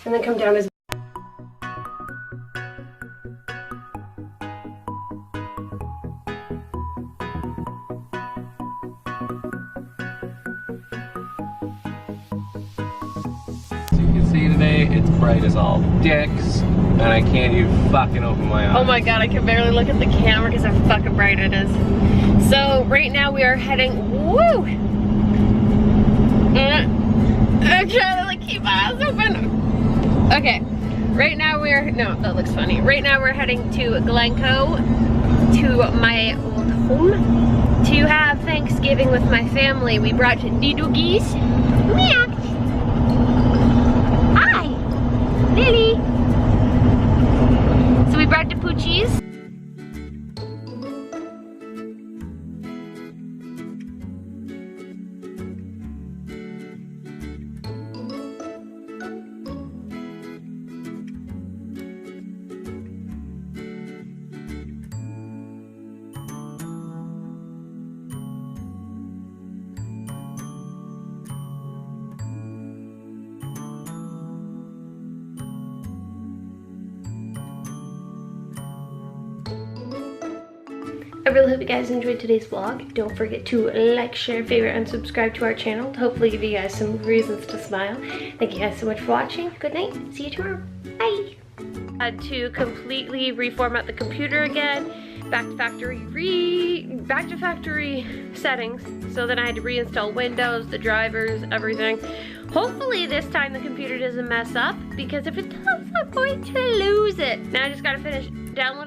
and then come down his. See today, it's bright as all dicks, and I can't even fucking open my eyes. Oh my god, I can barely look at the camera because how fucking bright it is. So right now we are heading, woo! I'm trying to like keep my eyes open. Okay, right now we're, no, that looks funny. Right now we're heading to Glencoe, to my old home, to have Thanksgiving with my family. We brought the doggies. Meow. Lily. So we brought the poochies. I really hope you guys enjoyed today's vlog. Don't forget to like, share, favorite, and subscribe to our channel to hopefully give you guys some reasons to smile. Thank you guys so much for watching. Good night. See you tomorrow. Bye. Had to completely reformat the computer again. Back to factory settings. So then I had to reinstall Windows, the drivers, everything. Hopefully this time the computer doesn't mess up, because if it does, I'm going to lose it. Now I just gotta finish downloading